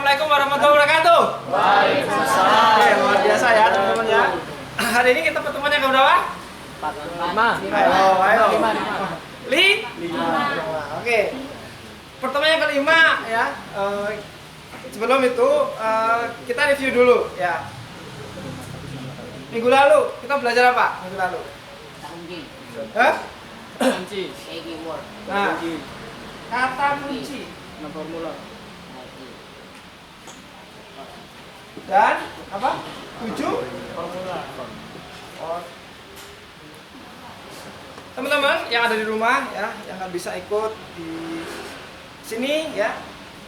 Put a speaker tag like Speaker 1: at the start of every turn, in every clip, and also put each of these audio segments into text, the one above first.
Speaker 1: Assalamualaikum warahmatullahi wabarakatuh.
Speaker 2: Waalaikumsalam.
Speaker 1: Oke, luar biasa ya teman-teman ya. Hari ini kita pertemuan yang keberapa?
Speaker 2: 5.
Speaker 1: Ayo.
Speaker 2: Lima.
Speaker 1: Oke. Pertemuan yang kelima ya. Sebelum itu kita review dulu ya. Minggu lalu kita belajar apa? Minggu lalu.
Speaker 3: Kunci.
Speaker 1: Hah?
Speaker 2: Kunci.
Speaker 3: Keyword.
Speaker 1: Nah, kata kunci
Speaker 2: Formula.
Speaker 1: dan apa? 7
Speaker 2: Formula.
Speaker 1: Teman-teman yang ada di rumah ya, yang nggak bisa ikut di sini ya,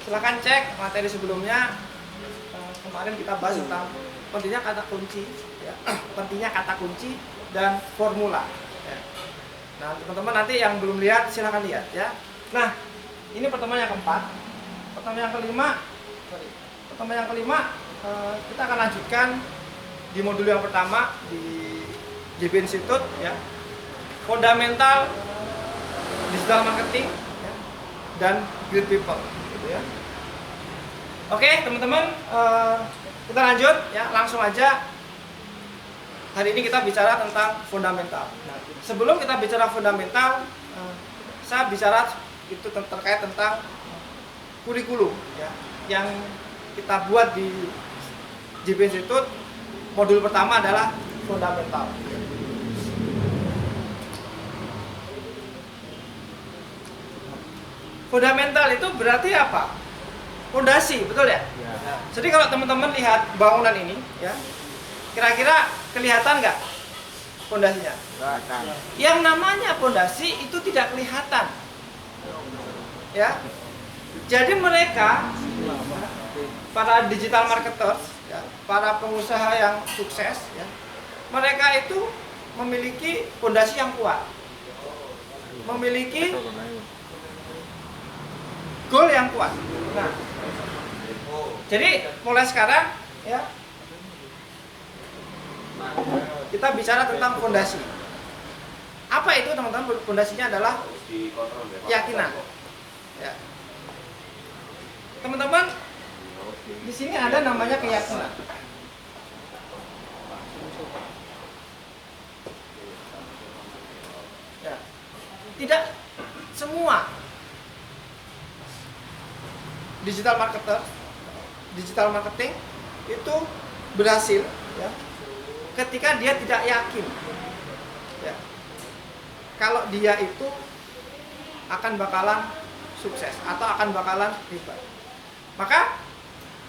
Speaker 1: silahkan cek materi sebelumnya. Kemarin kita bahas tentang pentingnya kata kunci ya, pentingnya kata kunci dan formula ya. Nah teman-teman nanti yang belum lihat silahkan lihat ya. Nah ini pertemuan yang keempat. Pertemuan yang kelima kita akan lanjutkan di modul yang pertama di JB Institute ya, fundamental digital marketing ya, dan great people gitu ya. Oke teman-teman, kita lanjut ya, langsung aja. Hari ini kita bicara tentang fundamental. Nah, sebelum kita bicara fundamental, saya bicara itu terkait tentang kurikulum ya, yang kita buat di JB Institute. Modul pertama adalah fundamental. Fundamental itu berarti apa? Fondasi, betul ya?
Speaker 2: Ya.
Speaker 1: Jadi kalau teman-teman lihat bangunan ini ya, kira-kira kelihatan nggak fondasinya? Yang namanya fondasi itu tidak kelihatan ya. Jadi mereka para digital marketers ya, para pengusaha yang sukses ya, mereka itu memiliki fondasi yang kuat, memiliki goal yang kuat. Nah, jadi mulai sekarang ya, kita bicara tentang fondasi. Apa itu teman-teman? Fondasinya adalah keyakinan. Ya. Teman-teman, di sini ada namanya keyakinan. Ya. Tidak semua digital marketer, digital marketing itu berhasil ya, ketika dia tidak yakin ya, kalau dia itu akan bakalan sukses atau akan bakalan hebat. Maka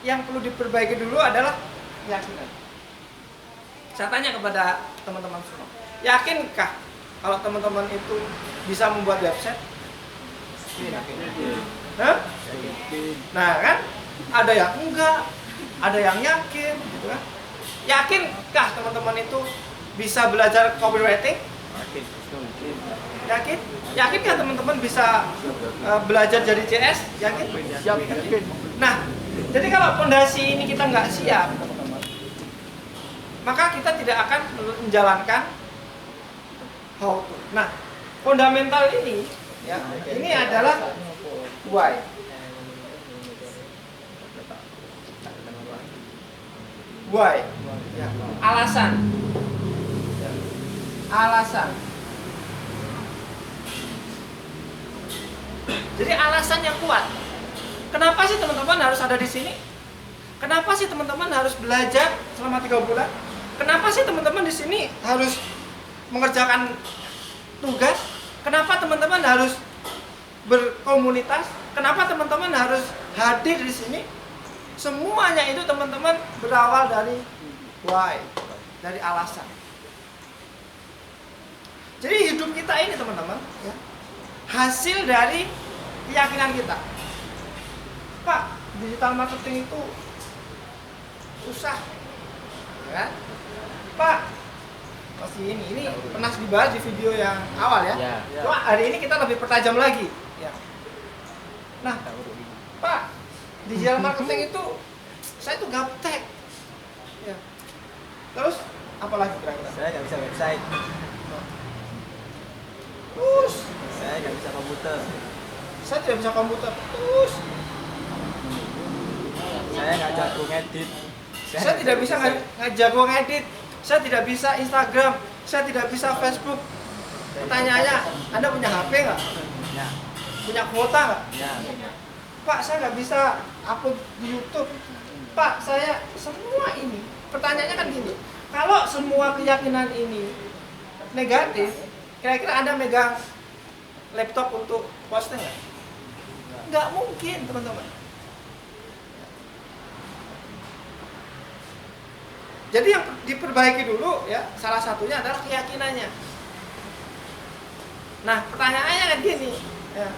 Speaker 1: yang perlu diperbaiki dulu adalah keyakinan. Saya tanya kepada teman-teman semua, yakinkah kalau teman-teman itu bisa membuat website? Hah? Nah kan, ada yang enggak, ada yang yakin gitu kan. Yakinkah teman-teman itu bisa belajar copywriting? Yakin? Yakinkah teman-teman bisa belajar jadi CS? Yakin? Yakin. Nah, jadi kalau fondasi ini kita nggak siap, teman-teman, maka kita tidak akan menjalankan how to. Nah, fundamental ini ya, ini adalah why. Why? Ya. Alasan. Ya. Alasan. Jadi alasan yang kuat. Kenapa sih teman-teman harus ada di sini? Kenapa sih teman-teman harus belajar selama 3 bulan? Kenapa sih teman-teman di sini harus mengerjakan tugas? Kenapa teman-teman harus berkomunitas? Kenapa teman-teman harus hadir di sini? Semuanya itu teman-teman berawal dari why, dari alasan. Jadi hidup kita ini teman-teman ya, hasil dari keyakinan kita. Pak, digital marketing itu susah, ya? Pak, pasti ini pernah dibahas di video yang awal ya. Cuma hari ini kita lebih pertajam lagi. Ya. Nah, Pak, digital marketing itu saya tuh gaptek. Ya. Terus apalagi kira-kira?
Speaker 2: Saya nggak bisa website.
Speaker 1: Terus
Speaker 2: Saya nggak bisa komputer.
Speaker 1: saya tidak bisa komputer. Terus
Speaker 2: Saya Saya nggak jago ngedit.
Speaker 1: Saya tidak bisa ngejago ngedit. Saya tidak bisa Instagram. Saya tidak bisa Facebook. Pertanyaannya, Anda punya HP nggak?
Speaker 2: Ya.
Speaker 1: Punya kuota nggak?
Speaker 2: Ya.
Speaker 1: Pak, saya nggak bisa upload di YouTube. Pak, saya semua ini. Pertanyaannya kan gini, kalau semua keyakinan ini negatif, kira-kira Anda megang laptop untuk posting nggak? Nggak mungkin, teman-teman. Jadi yang diperbaiki dulu ya, salah satunya adalah keyakinannya. Nah, pertanyaannya kan gini, ya.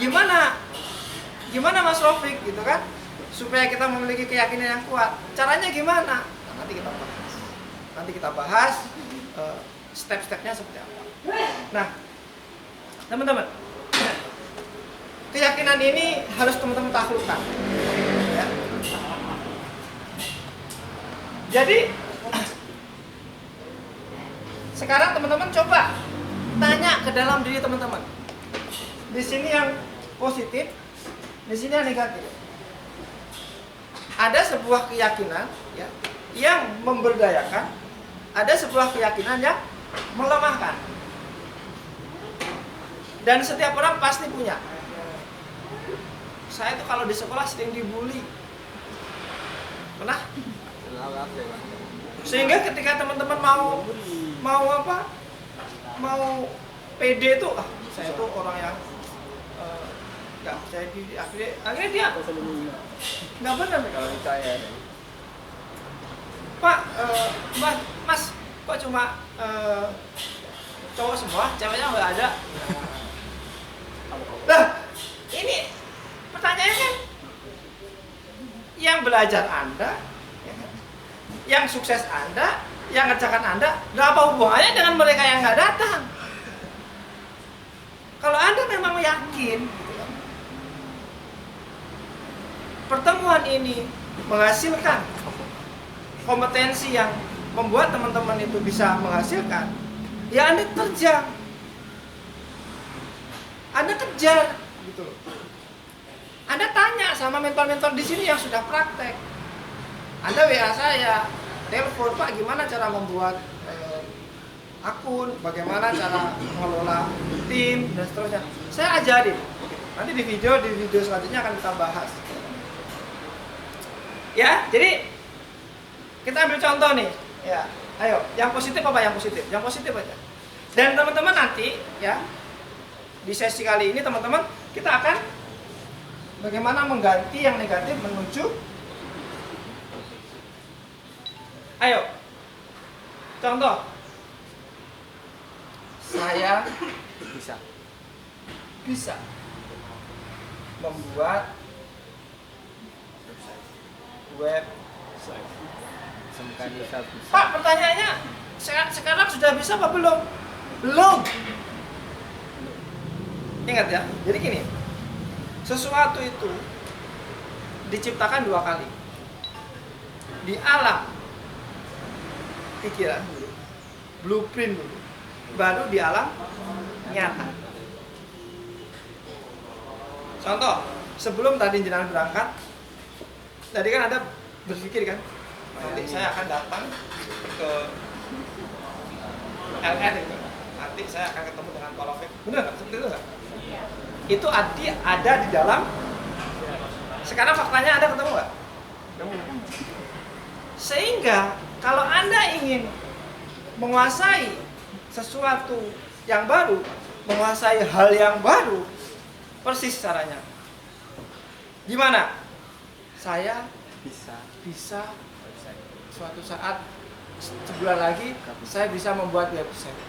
Speaker 1: Gimana Mas Rofik gitu kan, supaya kita memiliki keyakinan yang kuat? Caranya gimana? Nah, nanti kita bahas step-stepnya seperti apa. Nah, teman-teman, keyakinan ini harus teman-teman taklukkan. Ya. Jadi sekarang teman-teman coba tanya ke dalam diri teman-teman. Di sini yang positif, di sini yang negatif. Ada sebuah keyakinan ya, yang memberdayakan, ada sebuah keyakinan yang melemahkan. Dan setiap orang pasti punya. Saya tuh kalau di sekolah sering dibully. Pernah? Sehingga ketika teman-teman mau PD tuh, saya tuh orang yang nggak percaya diri. Akhirnya dia nggak benar kalau ditanya. Pak, Mas, kok cuma cowok semua, ceweknya nggak ada? Nah, ini pertanyaannya kan, yang belajar Anda, yang sukses Anda, yang ngerjakan Anda, nggak apa hubungannya dengan mereka yang nggak datang. Kalau Anda memang yakin, pertemuan ini menghasilkan kompetensi yang membuat teman-teman itu bisa menghasilkan, ya Anda terjang, Anda kejar, gitu loh. Anda tanya sama mentor-mentor di sini yang sudah praktek. Anda WA saya, telepon, Pak, gimana cara membuat akun, bagaimana cara mengelola tim dan seterusnya. Saya ajarin. Nanti di video selanjutnya akan kita bahas. Ya, jadi kita ambil contoh nih. Ya, ayo, yang positif apa yang positif? Yang positif aja. Dan teman-teman nanti, ya, di sesi kali ini teman-teman kita akan bagaimana mengganti yang negatif menuju. Ayo, contoh, saya bisa membuat website. Pak, pertanyaannya sekarang sudah bisa apa belum? Belum. Ingat ya, jadi gini, sesuatu itu diciptakan dua kali. Di alam pikiran dulu, blueprint dulu, baru di alam nyata. Contoh, sebelum tadi jenengan berangkat, tadi kan ada berpikir kan, nanti saya akan datang ke LR itu, nanti saya akan ketemu dengan Pak Rofik. Benar nggak? Seperti itu nggak? Itu ada di dalam. Sekarang faktanya Anda ketemu nggak? Sehingga kalau Anda ingin menguasai sesuatu yang baru, menguasai hal yang baru, persis caranya. Gimana? Saya bisa suatu saat, sebulan lagi, saya bisa membuat website.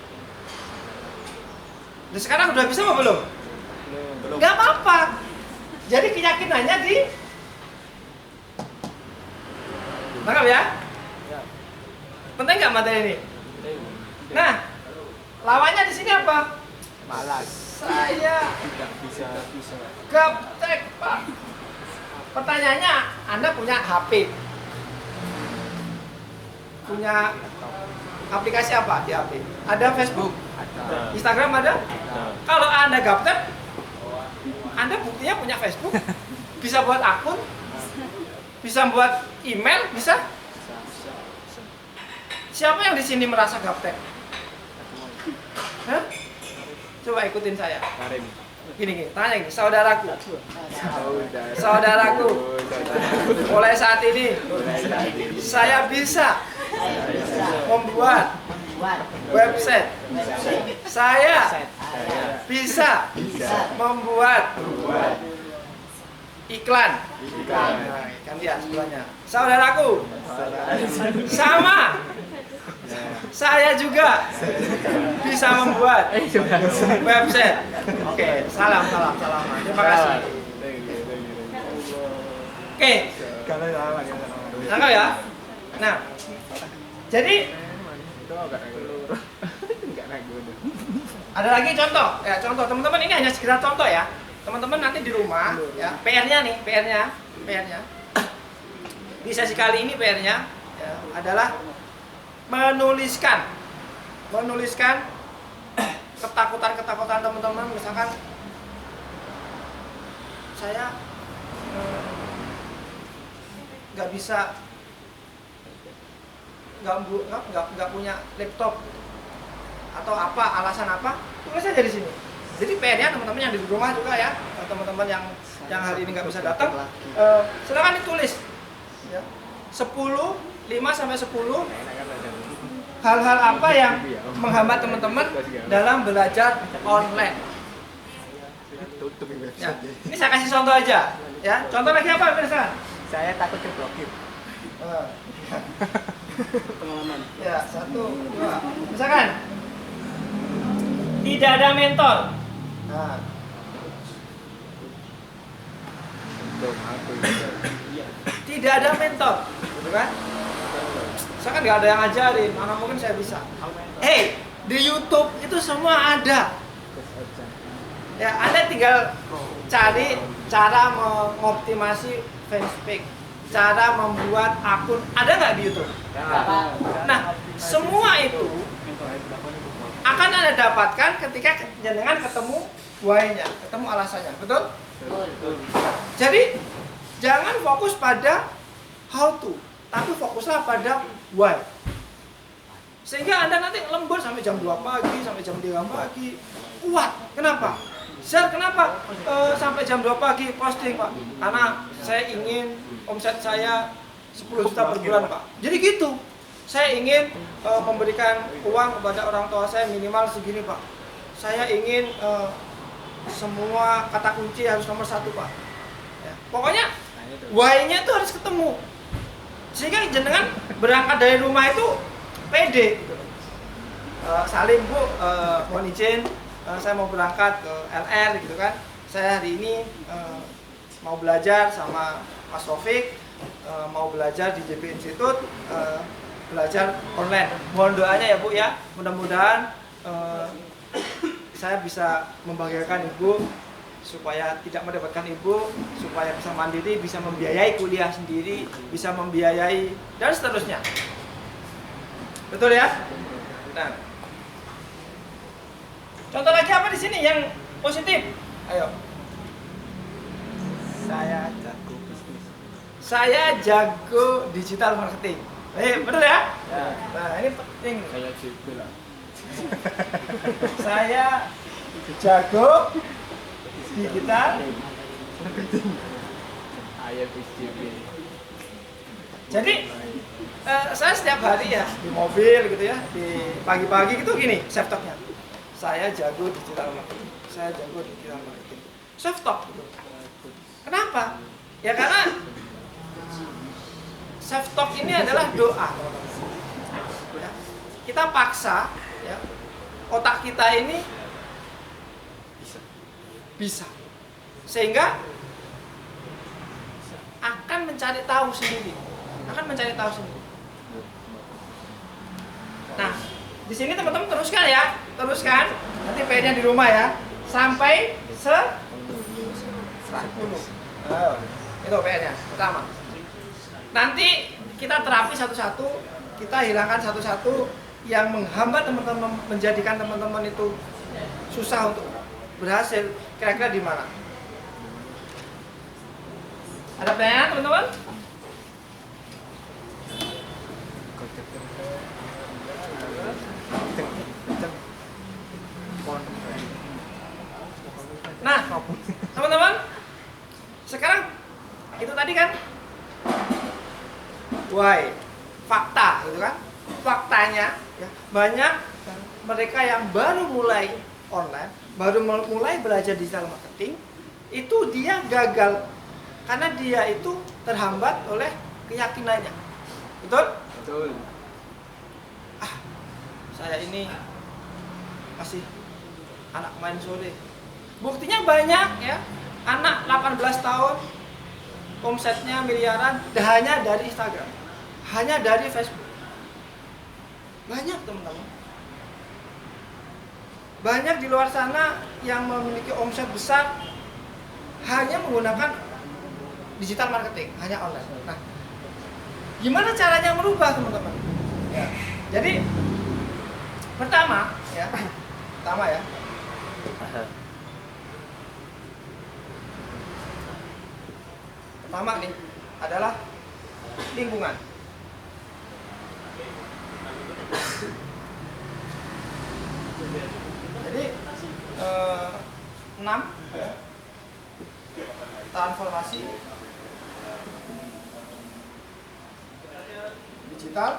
Speaker 1: Dan sekarang udah bisa apa belum? Belum. Gak apa-apa. Jadi keyakinannya di tangkap ya? Penting nggak materi ini? Nah, lawannya di sini apa?
Speaker 2: Malas.
Speaker 1: Saya
Speaker 2: Tidak bisa.
Speaker 1: gaptek, Pak. Pertanyaannya, Anda punya HP? Punya aplikasi apa di HP? Ada Facebook?
Speaker 2: Ada.
Speaker 1: Instagram ada? Kalau Anda gaptek, Anda buktinya punya Facebook? bisa buat akun, bisa buat email, bisa. Siapa yang di sini merasa gaptek? Hah? Coba ikutin saya.
Speaker 2: Karim.
Speaker 1: Gini, tanya gini, saudaraku,
Speaker 2: Saudara.
Speaker 1: saudaraku, mulai saat ini saya bisa membuat website. Saya bisa membuat iklan. Gantian sebelahnya. Saudaraku, sama. Saya juga bisa membuat website. Oke, salam. Terima kasih. Oke,
Speaker 2: Kalau sama.
Speaker 1: tangkap ya. Nah, jadi
Speaker 2: Itu enggak ragu.
Speaker 1: ada lagi contoh. Ya, contoh teman-teman, ini hanya sekedar contoh ya. Teman-teman nanti di rumah ya, PR-nya nih, PR-nya. Di sesi kali ini PR-nya ya, adalah menuliskan ketakutan teman-teman. Misalkan saya nggak bisa, nggak punya laptop atau apa, alasan apa, tulis aja di sini. Jadi PR-nya teman-teman yang di rumah juga ya, teman-teman yang hari ini nggak bisa datang, silakan ditulis ya. 5-10 hal-hal apa yang menghambat teman-teman dalam belajar online. Ya, ini saya kasih contoh aja ya. Contoh lagi apa misalkan?
Speaker 2: Saya takut keblokir.
Speaker 3: Pengalaman.
Speaker 1: Ya, 1, 2. Misalkan tidak ada mentor. Nah,
Speaker 2: Untuk aku.
Speaker 3: Iya.
Speaker 1: tidak ada mentor, gitu kan? Saya kan nggak ada yang ngajarin, mana mungkin saya bisa. Hey, di YouTube itu semua ada. Ya, Anda tinggal cari cara mengoptimasi fanspage, cara membuat akun, ada nggak di YouTube? Nah, semua itu akan Anda dapatkan ketika jenengan ketemu why-nya, ketemu alasannya, betul? Jadi jangan fokus pada how to, tapi fokuslah pada why. Sehingga Anda nanti lembur sampai jam 2 pagi, sampai jam 3 pagi, kuat. Kenapa? Share kenapa sampai jam 2 pagi posting, Pak? Karena saya ingin omset saya 10 juta per bulan, Pak. Jadi gitu. Saya ingin memberikan uang kepada orang tua saya minimal segini, Pak. Saya ingin semua kata kunci harus nomor 1, Pak. Ya. Pokoknya why-nya itu harus ketemu. Sehingga jenengan berangkat dari rumah itu pede. Salim, Bu, mohon izin, saya mau berangkat ke LR gitu kan. Saya hari ini mau belajar sama Mas Taufik, mau belajar di JP Institute, belajar online. Mohon doanya ya, Bu ya. Mudah-mudahan saya bisa membahagiakan Ibu supaya tidak mendapatkan Ibu, supaya bisa mandiri, bisa membiayai kuliah sendiri, bisa membiayai dan seterusnya. Betul ya? Nah, contoh lagi apa di sini yang positif? Ayo.
Speaker 2: Saya jago bisnis.
Speaker 1: Saya jago digital marketing. Betul ya?
Speaker 2: Ya.
Speaker 1: Nah, ini penting.
Speaker 2: Saya juga lah.
Speaker 1: Saya jago digital.
Speaker 2: Ayah PCB.
Speaker 1: Jadi saya setiap hari ya di mobil gitu ya, di pagi-pagi gitu gini self talknya. Saya jago digital marketing. Saya jago digital marketing. Self talk gitu. Kenapa? Ya karena self talk ini adalah doa. Ya. Kita paksa ya, otak kita ini bisa. Sehingga akan mencari tahu sendiri. Nah, di sini teman-teman teruskan ya. Nanti PR-nya di rumah ya. Sampai 10. Itu PR-nya pertama. Nanti kita terapi satu-satu, kita hilangkan satu-satu yang menghambat teman-teman, menjadikan teman-teman itu susah untuk berhasil. Kira-kira di mana? Ada pertanyaan teman-teman? Nah, teman-teman, sekarang itu tadi kan why, fakta gitu kan. Faktanya ya, banyak mereka yang baru mulai online, baru mulai belajar digital marketing, itu dia gagal karena dia itu terhambat oleh keyakinannya. Betul?
Speaker 2: Betul.
Speaker 1: Saya ini masih anak main sore. Buktinya banyak ya, anak 18 tahun omsetnya miliaran hanya dari Instagram, hanya dari Facebook. Banyak teman-teman. Banyak di luar sana yang memiliki omset besar hanya menggunakan digital marketing, hanya online. Nah, gimana caranya merubah teman-teman? Ya. Jadi pertama ya, pertama nih adalah lingkungan. Jadi 6 ya, transformasi digital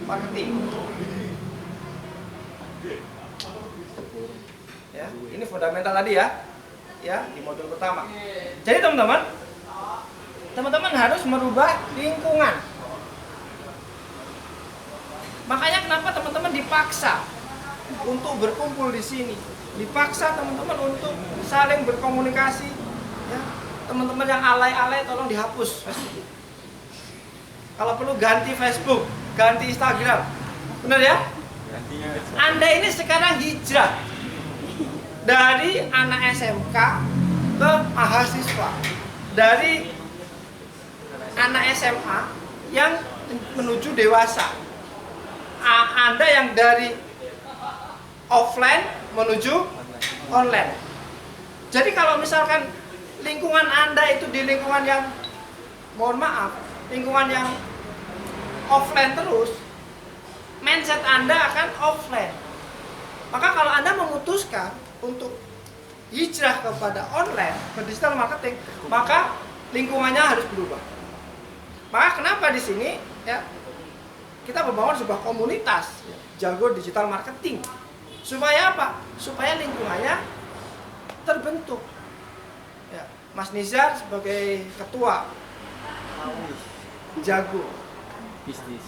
Speaker 1: marketing. Ya, ini fundamental tadi ya. Ya, di modul pertama. Jadi teman-teman harus merubah lingkungan. Makanya kenapa teman-teman dipaksa untuk berkumpul di sini, dipaksa teman-teman untuk saling berkomunikasi. Ya, teman-teman yang alay-alay tolong dihapus Facebook. Kalau perlu ganti Facebook, ganti Instagram, benar ya? Anda ini sekarang hijrah dari anak SMK ke mahasiswa, dari anak SMA yang menuju dewasa. Anda yang dari offline menuju online. Jadi kalau misalkan lingkungan Anda itu di lingkungan yang, mohon maaf, lingkungan yang offline terus, mindset Anda akan offline. Maka kalau Anda memutuskan untuk hijrah kepada online, ke digital marketing, maka lingkungannya harus berubah. Maka kenapa di sini ya kita membangun sebuah komunitas jago digital marketing. Supaya apa? Supaya lingkungannya terbentuk. Ya, Mas Nizar sebagai ketua jago
Speaker 2: Bisnis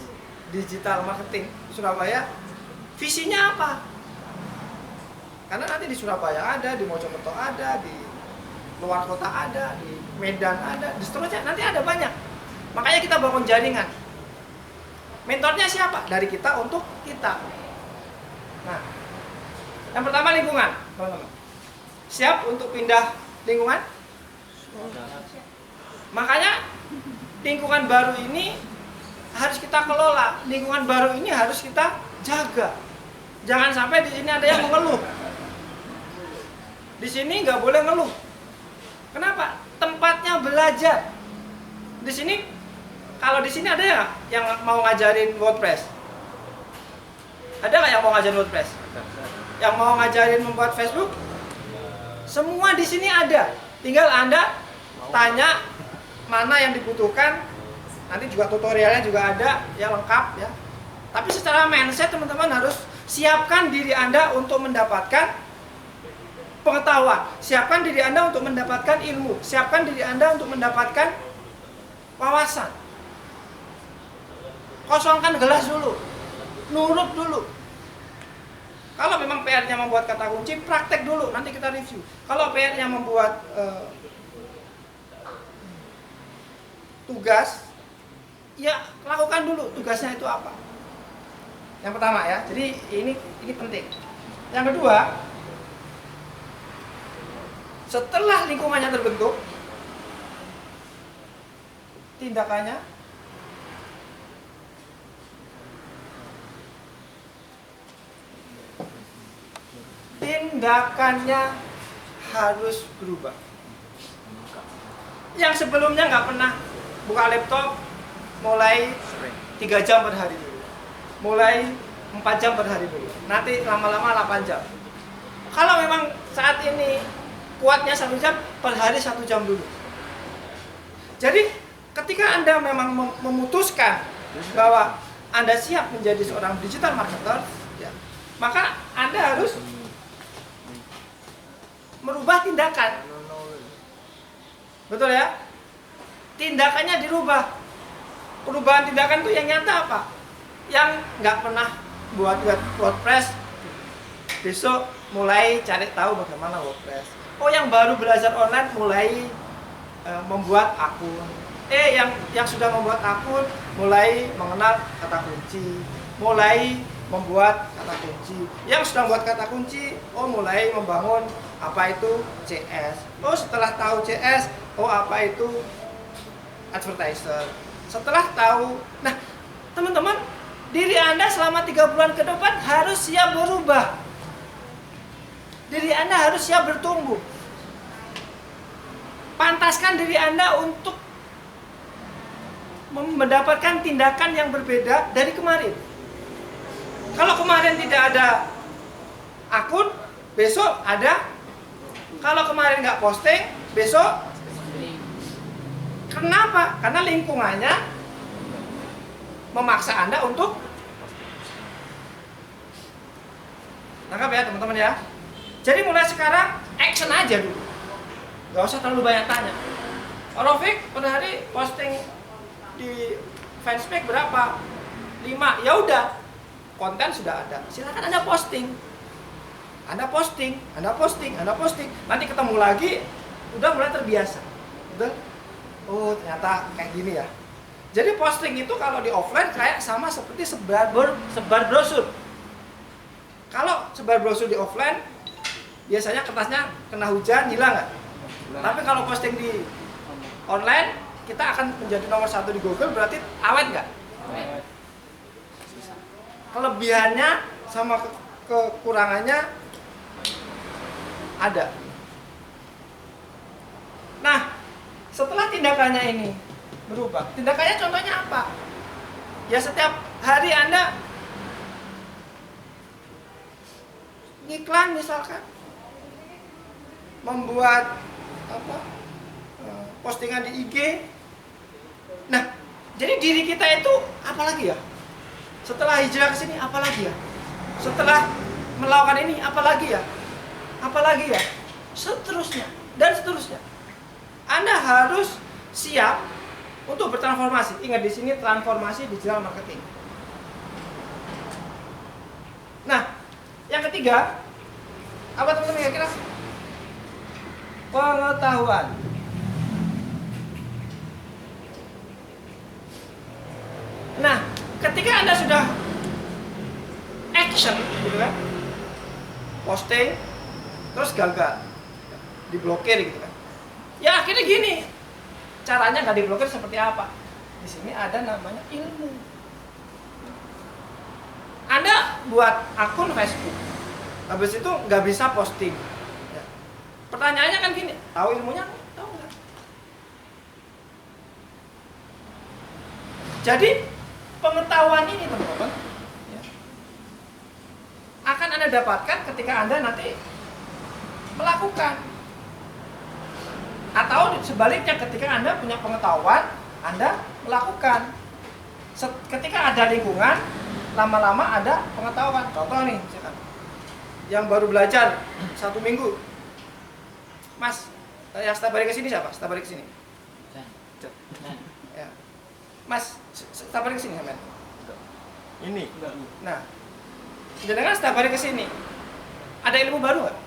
Speaker 1: digital marketing Surabaya, visinya apa? Karena nanti di Surabaya ada, di Mojokerto ada, di luar kota ada, di Medan ada, di seterusnya nanti ada banyak. Makanya kita bangun jaringan. Mentornya siapa? Dari kita untuk kita. Nah, yang pertama lingkungan, teman-teman. Siap untuk pindah lingkungan? Makanya lingkungan baru ini harus kita kelola. Lingkungan baru ini harus kita jaga. Jangan sampai di sini ada yang mengeluh. Di sini nggak boleh ngeluh. Kenapa? Tempatnya belajar. Di sini, kalau di sini ada nggak yang mau ngajarin WordPress? Ada nggak yang mau ngajarin WordPress? Yang mau ngajarin membuat Facebook? Semua di sini ada. Tinggal Anda tanya mana yang dibutuhkan. Nanti juga tutorialnya juga ada, ya lengkap ya. Tapi secara mindset teman-teman harus siapkan diri Anda untuk mendapatkan pengetahuan. Siapkan diri Anda untuk mendapatkan ilmu. Siapkan diri Anda untuk mendapatkan wawasan. Kosongkan gelas dulu. Nurut dulu. Kalau memang PR-nya membuat kata kunci, praktek dulu, nanti kita review. Kalau PR-nya membuat tugas, ya lakukan dulu tugasnya itu apa. Yang pertama ya, jadi ini penting. Yang kedua, setelah lingkungannya terbentuk, tindakannya harus berubah. yang sebelumnya nggak pernah buka laptop, mulai 3 jam per hari dulu, mulai 4 jam per hari dulu, nanti lama-lama 8 jam. Kalau memang saat ini kuatnya 1 jam per hari, 1 jam dulu. Jadi ketika Anda memang memutuskan bahwa Anda siap menjadi seorang digital marketer, ya, maka Anda harus merubah tindakan. Betul ya? Tindakannya dirubah. Perubahan tindakan itu yang nyata apa? Yang nggak pernah buat WordPress, besok mulai cari tahu bagaimana WordPress. Oh, yang baru belajar online mulai membuat akun. Yang sudah membuat akun mulai mengenal kata kunci, mulai membuat kata kunci. Yang sudah membuat kata kunci, mulai membangun apa itu CS. Setelah tahu CS, apa itu advertiser. Setelah tahu, nah teman-teman, diri Anda selama 3 bulan ke depan harus siap berubah. Diri Anda harus siap bertumbuh. Pantaskan diri Anda untuk mendapatkan tindakan yang berbeda dari kemarin. Kalau kemarin tidak ada akun, besok ada. Kalau kemarin nggak posting, besok. Kenapa? Karena lingkungannya memaksa Anda untuk tangkap ya teman-teman ya. Jadi mulai sekarang action aja dulu. Gak usah terlalu banyak tanya. Rofik per hari posting di fanspage berapa? 5. Ya udah. Konten sudah ada. Silakan Anda posting. Anda posting. Nanti ketemu lagi udah mulai terbiasa. Betul? Ternyata kayak gini ya. Jadi posting itu kalau di offline kayak sama seperti sebar brosur. Kalau sebar brosur di offline, biasanya kertasnya kena hujan, hilang nggak? Tapi kalau posting di online, kita akan menjadi nomor 1 di Google, berarti awet nggak? Kelebihannya sama kekurangannya ada. Nah, setelah tindakannya ini berubah, tindakannya contohnya apa? Ya setiap hari Anda iklan misalkan, membuat postingan di IG. Nah, jadi diri kita itu apalagi ya? Setelah hijrah ke sini apalagi ya? Setelah melakukan ini apalagi ya? Apalagi ya? Seterusnya dan seterusnya. Anda harus siap untuk bertransformasi. Ingat di sini transformasi digital marketing. Nah, yang ketiga, apa teman-teman kira-kira? Pengetahuan. Nah, ketika Anda sudah action, gitu kan, posting, terus gagal, diblokir, gitu kan. Ya akhirnya gini, caranya nggak diblokir seperti apa? Di sini ada namanya ilmu. Anda buat akun Facebook, habis itu nggak bisa posting. Ya. Pertanyaannya kan gini, tahu ilmunya? Tahu nggak? Jadi pengetahuan ini teman-teman, ya, akan Anda dapatkan ketika Anda nanti melakukan. Atau sebaliknya ketika Anda punya pengetahuan, Anda melakukan. Ketika ada lingkungan, lama-lama ada pengetahuan. Contoh nih, misalkan, yang baru belajar 1 minggu, Mas, yang setiap hari kesini siapa? Setiap hari kesini? Ya. Mas, setiap hari kesini men?
Speaker 2: Ini.
Speaker 1: Nah, jangan setiap hari kesini. Ada ilmu baru nggak?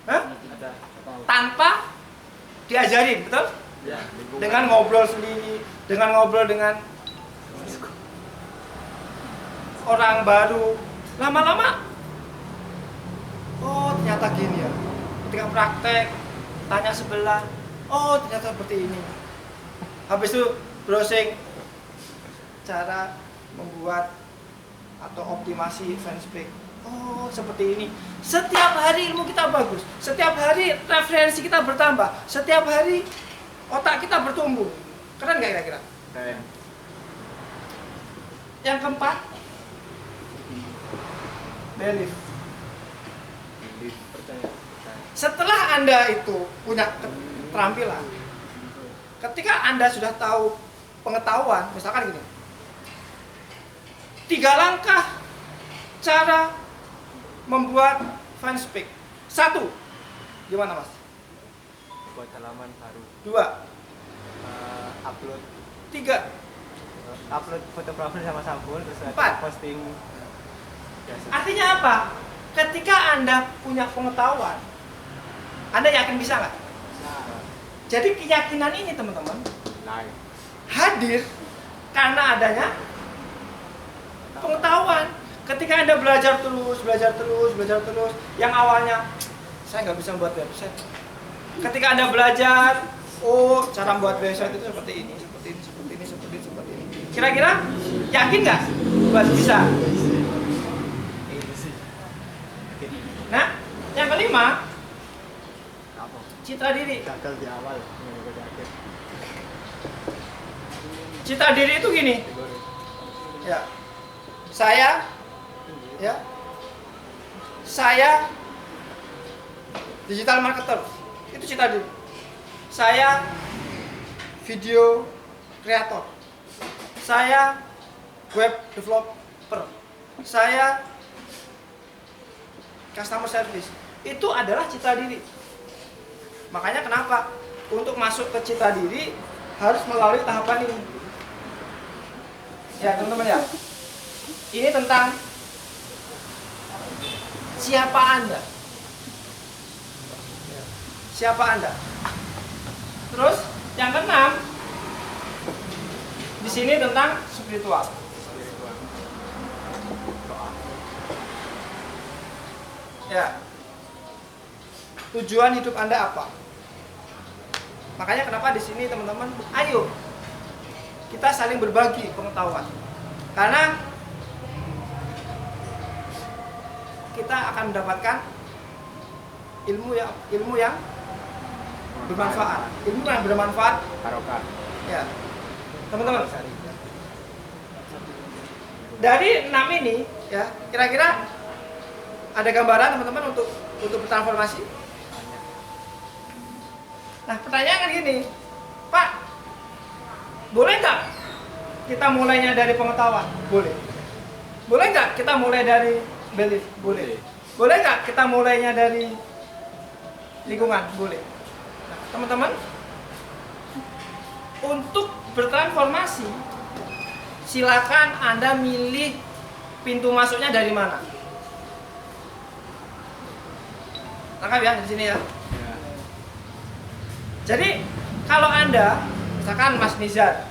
Speaker 1: Hah?
Speaker 2: Ada.
Speaker 1: Tanpa diajarin, betul?
Speaker 2: Ya,
Speaker 1: Dengan ngobrol sendiri, dengan ngobrol dengan orang baru, lama-lama, ternyata gini ya. Ketika praktek, tanya sebelah, ternyata seperti ini. Habis itu browsing cara membuat atau optimasi fanspage. Seperti ini. Setiap hari ilmu kita bagus. Setiap hari referensi kita bertambah. Setiap hari otak kita bertumbuh. Keren nggak kira-kira?
Speaker 2: Keren.
Speaker 1: Yang keempat, belief.
Speaker 2: Percaya.
Speaker 1: Setelah Anda itu punya keterampilan, ketika Anda sudah tahu pengetahuan, misalkan gini, 3 langkah cara membuat fanspage. 1, gimana Mas?
Speaker 2: Buat halaman baru.
Speaker 1: 2,
Speaker 2: Upload
Speaker 1: 3,
Speaker 2: upload foto profil sama sampul terus nanti
Speaker 1: 4.
Speaker 2: posting. Biasa.
Speaker 1: Artinya apa? Ketika Anda punya pengetahuan, Anda yakin bisa nggak? Jadi keyakinan ini teman-teman
Speaker 2: Live.
Speaker 1: hadir karena adanya pengetahuan. Ketika Anda belajar terus, yang awalnya saya nggak bisa membuat website. Ketika Anda belajar, oh cara membuat website itu seperti ini. Kira-kira yakin nggak buat bisa? Nah, yang kelima,
Speaker 2: Apa?
Speaker 1: citra diri.
Speaker 2: Gagal di awal, gagal di akhir.
Speaker 1: Citra diri itu gini. Ya. Saya digital marketer. Itu citra diri. Saya video kreator. Saya web developer. Saya customer service. Itu adalah citra diri. Makanya kenapa untuk masuk ke citra diri harus melalui tahapan ini. Ya teman-teman ya. Ini tentang siapa Anda. Siapa Anda? Terus yang keenam, di sini tentang spiritual. Ya. Tujuan hidup Anda apa? Makanya kenapa di sini teman-teman, ayo kita saling berbagi pengetahuan. Karena kita akan mendapatkan ilmu yang bermanfaat. Ilmu yang bermanfaat.
Speaker 2: Barokah.
Speaker 1: Ya. Teman-teman, dari 6 ini ya, kira-kira ada gambaran teman-teman untuk bertransformasi? Nah, pertanyaan kan gini, Pak, boleh nggak kita mulainya dari pengetahuan? Boleh. Boleh nggak kita mulai dari belief? Boleh. Boleh nggak kita mulainya dari lingkungan? Boleh. Nah, teman-teman, untuk bertransformasi, silakan Anda milih pintu masuknya dari mana. Tangkap ya di sini ya. Jadi kalau Anda, misalkan Mas Nizar,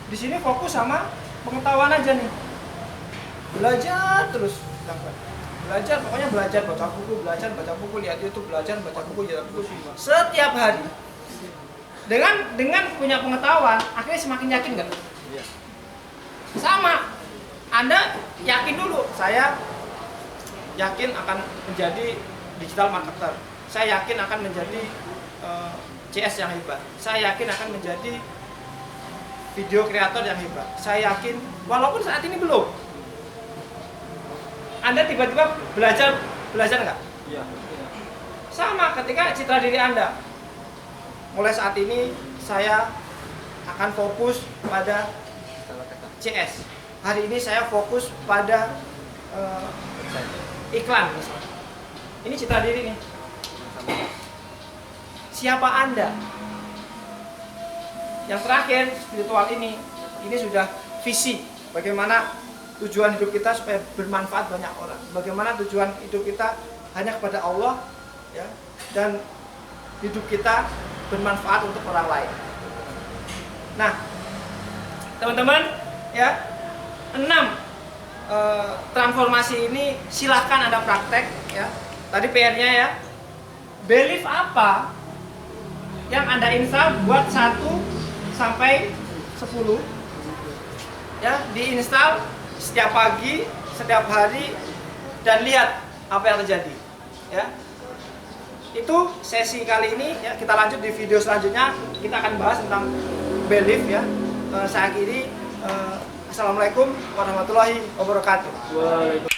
Speaker 1: di sini fokus sama pengetahuan aja nih, belajar terus, belajar, pokoknya belajar, baca buku, lihat YouTube, belajar, baca buku, setiap hari. Dengan punya pengetahuan, akhirnya semakin yakin nggak?
Speaker 2: Iya.
Speaker 1: Sama, Anda yakin dulu, saya yakin akan menjadi digital marketer, saya yakin akan menjadi CS yang hebat, saya yakin akan menjadi video kreator yang hebat, saya yakin, walaupun saat ini belum. Anda tiba-tiba belajar nggak?
Speaker 2: Iya.
Speaker 1: Sama ketika citra diri Anda, mulai saat ini saya akan fokus pada CS. Hari ini saya fokus pada iklan misalnya. Ini citra diri nih. Siapa Anda? Yang terakhir, spiritual ini sudah visi. Bagaimana tujuan hidup kita supaya bermanfaat banyak orang. Bagaimana tujuan hidup kita hanya kepada Allah, ya, dan hidup kita bermanfaat untuk orang lain. Nah, teman-teman, ya, 6 transformasi ini silahkan Anda praktek, ya. Tadi PR-nya ya, belief apa yang Anda install buat 1 sampai 10, ya, diinstal setiap pagi, setiap hari, dan lihat apa yang terjadi, ya. itu sesi kali ini ya, kita lanjut di video selanjutnya kita akan bahas tentang belief ya. Saya akhiri assalamualaikum warahmatullahi wabarakatuh.
Speaker 3: Waalaikumsalam.